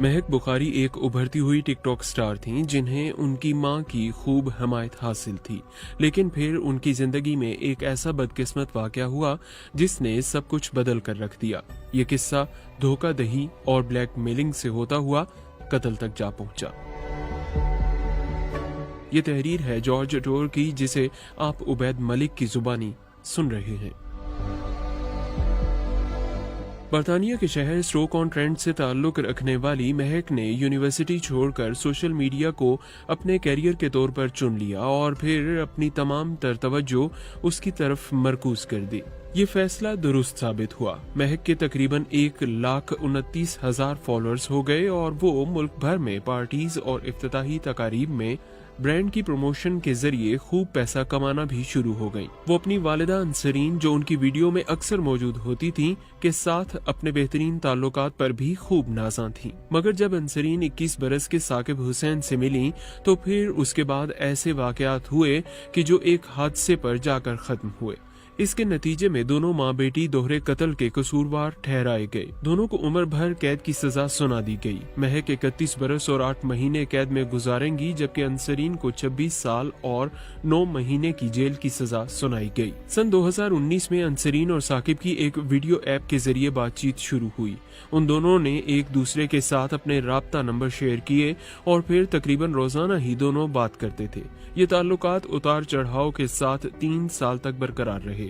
महक बुखारी एक उभरती हुई टिकटॉक स्टार थीं जिन्हें उनकी मां की खूब हमायत हासिल थी, लेकिन फिर उनकी जिंदगी में एक ऐसा बदकिस्मत वाकया हुआ जिसने सब कुछ बदल कर रख दिया। ये किस्सा धोखाधड़ी और ब्लैकमेलिंग से होता हुआ कत्ल तक जा पहुंचा। ये तहरीर है जॉर्ज टोर की, जिसे आप उबैद मलिक की जुबानी सुन रहे हैं। बर्तानिया के शहर स्टोक-ऑन-ट्रेंट से ताल्लुक रखने वाली महक ने यूनिवर्सिटी छोड़कर सोशल मीडिया को अपने कैरियर के तौर पर चुन लिया और फिर अपनी तमाम तवज्जो उसकी तरफ मरकूज कर दी। ये फैसला दुरुस्त साबित हुआ। महक के तकरीबन 1,29,000 फॉलोअर्स हो गए और वो मुल्क भर में पार्टीज और इफ्तिताही तकारीब में ब्रांड की प्रमोशन के जरिए खूब पैसा कमाना भी शुरू हो गई। वो अपनी वालिदा अंसरीन, जो उनकी वीडियो में अक्सर मौजूद होती थीं, के साथ अपने बेहतरीन ताल्लुकात पर भी खूब नाज़ां थीं। मगर जब अंसरीन 21 बरस के साकिब हुसैन से मिली तो फिर उसके बाद ऐसे वाकयात हुए कि जो एक हादसे पर जाकर खत्म हुए। इसके नतीजे में दोनों माँ बेटी दोहरे कत्ल के कसूरवार ठहराए गए। दोनों को उम्र भर कैद की सजा सुना दी गई। महक 31 बरस और 8 महीने कैद में गुजारेंगी, जबकि अंसरीन को 26 साल और 9 महीने की जेल की सजा सुनाई गई। सन 2019 में अंसरीन और साकिब की एक वीडियो ऐप के जरिए बातचीत शुरू हुई। उन दोनों ने एक दूसरे के साथ अपने राब्ता नंबर शेयर किए और फिर तकरीबन रोजाना ही दोनों बात करते थे। ये ताल्लुकात उतार चढ़ाव के साथ 3 साल तक बरकरार रहे।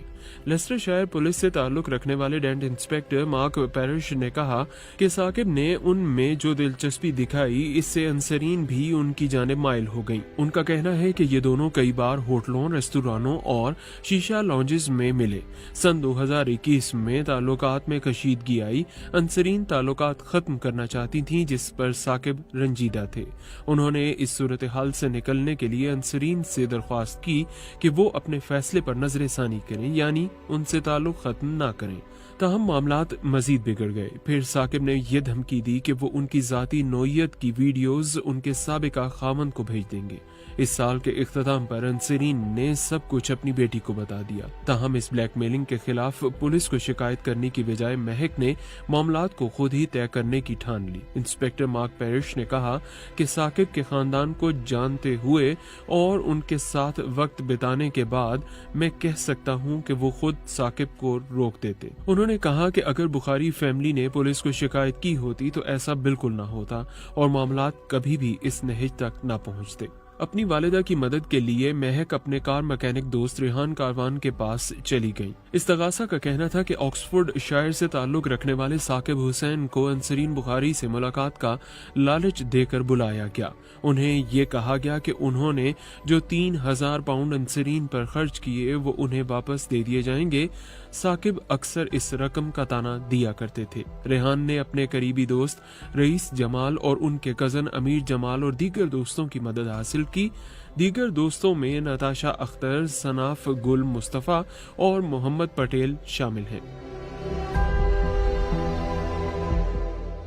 लेस्टरशायर पुलिस से ताल्लुक रखने वाले डेंट इंस्पेक्टर मार्क पैरिश ने कहा कि साकिब ने उनमें जो दिलचस्पी दिखाई, इससे अंसरीन भी उनकी जानिब माइल हो गई। उनका कहना है कि ये दोनों कई बार होटलों, रेस्तुरानों और शीशा लॉन्जेस में मिले। सन 2021 में ताल्लुकात में कशीदगी आई। अंसरीन ताल्लुकात खत्म करना चाहती थीं, जिस पर साकिब रंजीदा थे। उन्होंने इस सूरत हाल से निकलने के लिए अंसरीन से दरख्वास्त की कि वो अपने फैसले पर नजरसानी करें, यानी उनसे ताल्लुक खत्म ना करें। ताहम मामलात मजीद बिगड़ गए। फिर साकिब ने यह धमकी दी कि वो उनकी जाती नोयत की वीडियोस उनके साबिका खामन को भेज देंगे। इस साल के इख्तिताम पर अंसरीन ने सब कुछ अपनी बेटी को बता दिया। ताहम इस ब्लैकमेलिंग के खिलाफ पुलिस को शिकायत करने की बजाय महक ने मामलात को खुद ही तय करने की ठान ली। इंस्पेक्टर मार्क पैरिश ने कहा कि साकिब के खानदान को जानते हुए और उनके साथ वक्त बिताने के बाद मैं कह सकता हूं कि वो खुद साकिब को रोक देते। उन्होंने कहा कि अगर बुखारी फैमिली ने पुलिस को शिकायत की होती तो ऐसा बिल्कुल ना होता और मामलात कभी भी इस नहज तक ना पहुंचते। अपनी वालिदा की मदद के लिए महक अपने कार मैकेनिक दोस्त रेहान कारवान के पास चली गई। इस्तगासा का कहना था कि ऑक्सफोर्ड शायर से ताल्लुक रखने वाले साकिब हुसैन को अंसरीन बुखारी से मुलाकात का लालच देकर बुलाया गया। उन्हें ये कहा गया कि उन्होंने जो 3,000 पाउंड अंसरीन पर खर्च किए वो उन्हें वापस दे दिए जाएंगे। साकिब अक्सर इस रकम का ताना दिया करते थे। रेहान ने अपने करीबी दोस्त रईस जमाल और उनके कजन अमीर जमाल और दीगर दोस्तों की मदद हासिल की। दीगर दोस्तों में नताशा अख्तर, सनाफ गुल मुस्तफा और मोहम्मद पटेल शामिल हैं।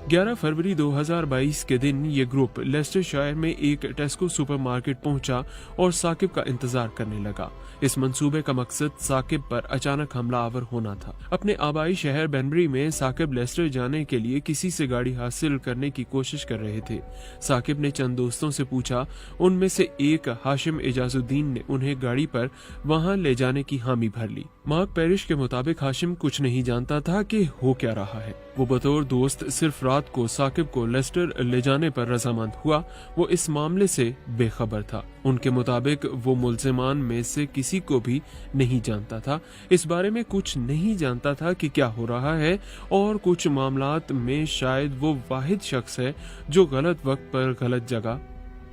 11 फरवरी 2022 के दिन ये ग्रुप लेस्टरशायर में एक टेस्को सुपरमार्केट पहुंचा और साकिब का इंतजार करने लगा। इस मंसूबे का मकसद साकिब पर अचानक हमलावर होना था। अपने आबाई शहर बेनबरी में साकिब लेस्टर जाने के लिए किसी से गाड़ी हासिल करने की कोशिश कर रहे थे। साकिब ने चंद दोस्तों से पूछा। उनमें से एक हाशिम एजाजुद्दीन ने उन्हें गाड़ी पर वहां ले जाने की हामी भर ली। मार्क पैरिश के मुताबिक हाशिम कुछ नहीं जानता था कि हो क्या रहा है। वो बतौर दोस्त सिर्फ रात को साकिब को लेस्टर ले जाने पर रजामंद हुआ। वो इस मामले से बेखबर था। उनके मुताबिक वो मुल्जिमान में से किसी को भी नहीं जानता था। इस बारे में कुछ नहीं जानता था कि क्या हो रहा है और कुछ मामलात में शायद वो वाहिद शख्स है जो गलत वक्त पर गलत जगह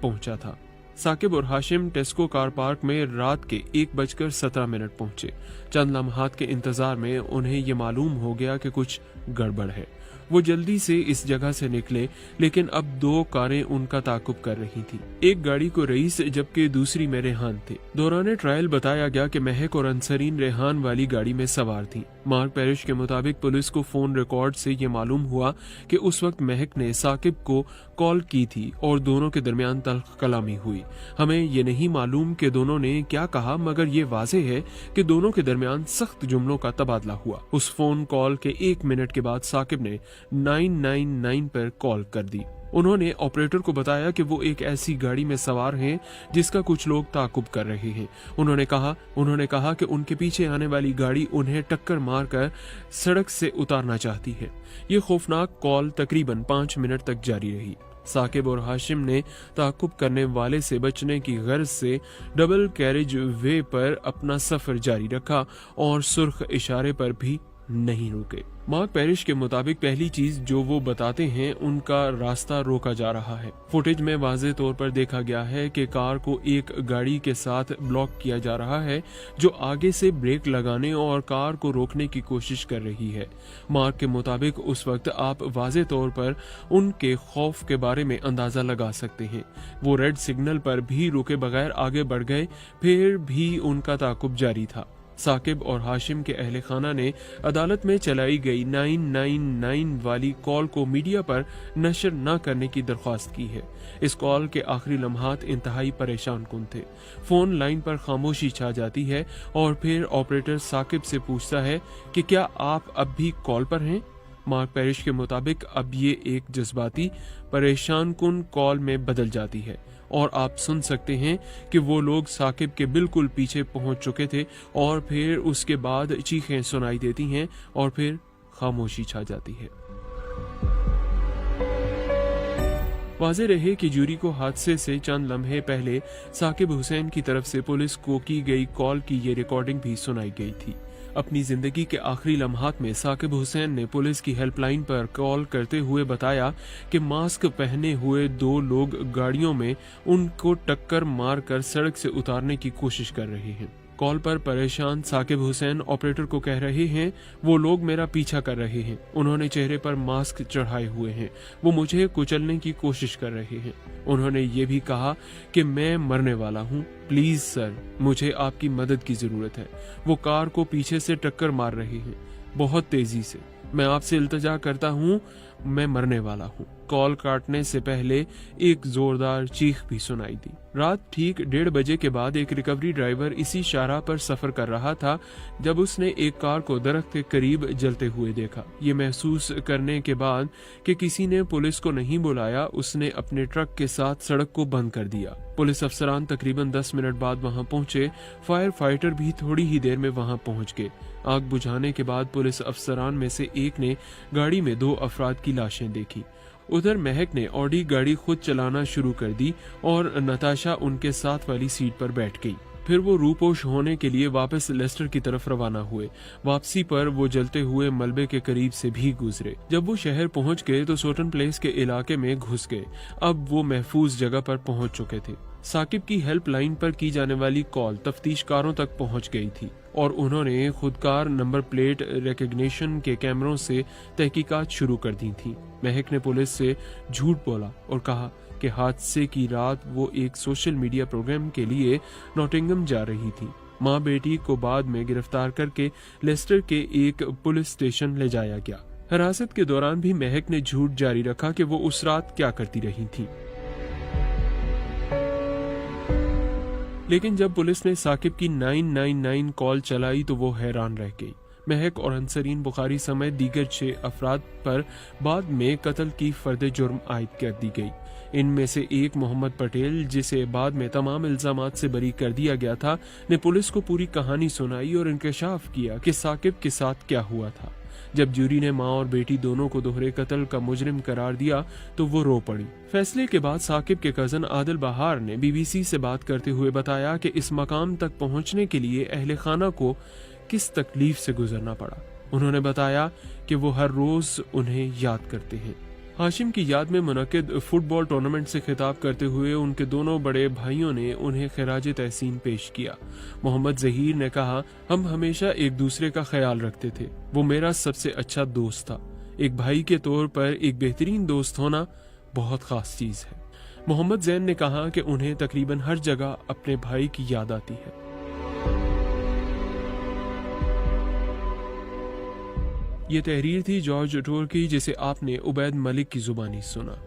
पहुंचा था। साकिब और हाशिम टेस्को कार पार्क में रात के 1:17 पहुंचे। चंद लम्हात के इंतजार में उन्हें ये मालूम हो गया कि कुछ गड़बड़ है। वो जल्दी से इस जगह से निकले, लेकिन अब 2 कारें उनका ताकुब कर रही थी। एक गाड़ी को रईस जबकि दूसरी में रेहान थे। दौरान ट्रायल बताया गया कि महक और अंसरीन रेहान वाली गाड़ी में सवार थी। मार्क पैरिश के मुताबिक पुलिस को फोन रिकॉर्ड से ये मालूम हुआ कि उस वक्त महक ने साकिब को कॉल की थी और दोनों के दरमियान तल्ख कलामी हुई। हमें ये नहीं मालूम कि दोनों ने क्या कहा, मगर ये वाज़ेह है कि दोनों के दरमियान सख्त जुमलों का तबादला हुआ। उस फोन कॉल के 1 मिनट के बाद साकिब ने 999 पर कॉल कर दी। उन्होंने ऑपरेटर को बताया कि वो एक ऐसी गाड़ी में सवार हैं जिसका कुछ लोग ताकुब कर रहे हैं। उन्होंने कहा कि उनके पीछे आने वाली गाड़ी उन्हें टक्कर मारकर सड़क से उतारना चाहती है। ये खौफनाक कॉल तकरीबन 5 मिनट तक जारी रही। साकिब और हाशिम ने ताकुब करने वाले से बचने की गर्ज से डबल कैरेज वे पर अपना सफर जारी रखा और सुर्ख इशारे पर भी नहीं रुके। मार्क पैरिश के मुताबिक पहली चीज जो वो बताते हैं, उनका रास्ता रोका जा रहा है। फुटेज में वाज़ेह तौर पर देखा गया है कि कार को एक गाड़ी के साथ ब्लॉक किया जा रहा है जो आगे से ब्रेक लगाने और कार को रोकने की कोशिश कर रही है। मार्क के मुताबिक उस वक्त आप वाज़ेह तौर पर उनके खौफ के बारे में अंदाजा लगा सकते हैं। वो रेड सिग्नल पर भी रुके बगैर आगे बढ़ गए, फिर भी उनका ताकुब जारी था। साकिब और हाशिम के अहले खाना ने अदालत में चलाई गई 999 वाली कॉल को मीडिया पर नशर न करने की दरख्वास्त की है। इस कॉल के आखिरी लम्हात इंतहाई परेशान कुन थे। फोन लाइन पर खामोशी छा जाती है और फिर ऑपरेटर साकिब से पूछता है कि क्या आप अब भी कॉल पर हैं। मार्क पैरिश के मुताबिक अब ये एक जज्बाती परेशान कुन कॉल में बदल जाती है और आप सुन सकते हैं कि वो लोग साकिब के बिल्कुल पीछे पहुंच चुके थे और फिर उसके बाद चीखें सुनाई देती हैं और फिर खामोशी छा जाती है। वाज़ेह रहे कि जूरी को हादसे से चंद लम्हे पहले साकिब हुसैन की तरफ से पुलिस को की गई कॉल की ये रिकॉर्डिंग भी सुनाई गई थी। अपनी जिंदगी के आखिरी लम्हात में साकिब हुसैन ने पुलिस की हेल्पलाइन पर कॉल करते हुए बताया कि मास्क पहने हुए 2 लोग गाड़ियों में उनको टक्कर मारकर सड़क से उतारने की कोशिश कर रहे हैं। कॉल पर परेशान साकिब हुसैन ऑपरेटर को कह रहे हैं, वो लोग मेरा पीछा कर रहे हैं, उन्होंने चेहरे पर मास्क चढ़ाए हुए हैं, वो मुझे कुचलने की कोशिश कर रहे हैं। उन्होंने ये भी कहा कि मैं मरने वाला हूँ, प्लीज सर मुझे आपकी मदद की जरूरत है। वो कार को पीछे से टक्कर मार रहे हैं बहुत तेजी से, मैं आपसे इल्तिजा करता हूँ, मैं मरने वाला हूँ। कॉल काटने से पहले एक जोरदार चीख भी सुनाई दी। रात ठीक 1:30 बजे के बाद एक रिकवरी ड्राइवर इसी शाहराह पर सफर कर रहा था जब उसने एक कार को दरख्त के करीब जलते हुए देखा। ये महसूस करने के बाद कि किसी ने पुलिस को नहीं बुलाया, उसने अपने ट्रक के साथ सड़क को बंद कर दिया। पुलिस अफसरान तकरीबन 10 मिनट बाद वहां पहुंचे। फायर फाइटर भी थोड़ी ही देर में वहां पहुंच गए। आग बुझाने के बाद पुलिस अफसरान में से एक ने गाड़ी में 2 अफराद की लाशें देखी। उधर महक ने ऑडी गाड़ी खुद चलाना शुरू कर दी और नताशा उनके साथ वाली सीट पर बैठ गई। फिर वो रूपोश होने के लिए वापस लेस्टर की तरफ रवाना हुए। वापसी पर वो जलते हुए मलबे के करीब से भी गुजरे। जब वो शहर पहुंच गए तो सोटन प्लेस के इलाके में घुस गए। अब वो महफूज जगह पर पहुंच चुके थे। साकिब की हेल्पलाइन पर की जाने वाली कॉल तफ्तीशकारों तक पहुंच गई थी और उन्होंने खुदकार नंबर प्लेट रिकग्निशन के कैमरों से तहकीकात शुरू कर दी थी। महक ने पुलिस से झूठ बोला और कहा कि हादसे की रात वो एक सोशल मीडिया प्रोग्राम के लिए नॉटिंघम जा रही थी। माँ बेटी को बाद में गिरफ्तार करके लेस्टर के एक पुलिस स्टेशन ले जाया गया। हिरासत के दौरान भी महक ने झूठ जारी रखा कि वो उस रात क्या करती रही थी। लेकिन जब पुलिस ने साकिब की 999 कॉल चलाई तो वो हैरान रह गई। महक और अंसरीन बुखारी समेत दीगर 6 अफराद पर बाद में कत्ल की फर्द जुर्म आयद कर दी गई। इनमें से एक मोहम्मद पटेल, जिसे बाद में तमाम इल्जामात से बरी कर दिया गया था, ने पुलिस को पूरी कहानी सुनाई और इंकशाफ किया कि साकिब के साथ क्या हुआ था। जब जूरी ने माँ और बेटी दोनों को दोहरे कत्ल का मुजरिम करार दिया तो वो रो पड़ी। फैसले के बाद साकिब के कजन आदिल बहार ने BBC से बात करते हुए बताया कि इस मकाम तक पहुंचने के लिए अहले खाना को किस तकलीफ से गुजरना पड़ा। उन्होंने बताया कि वो हर रोज उन्हें याद करते हैं। हाशिम की याद में मुनक्किद फुटबॉल टूर्नामेंट से खिताब करते हुए उनके दोनों बड़े भाइयों ने उन्हें खिराज तहसीन पेश किया। मोहम्मद जहीर ने कहा, हम हमेशा एक दूसरे का ख्याल रखते थे, वो मेरा सबसे अच्छा दोस्त था। एक भाई के तौर पर एक बेहतरीन दोस्त होना बहुत खास चीज है। मोहम्मद जैन ने कहा कि उन्हें तकरीबन हर जगह अपने भाई की याद आती है। ये तहरीर थी जॉर्ज टोर की, जिसे आपने उबैद मलिक की जुबानी सुना।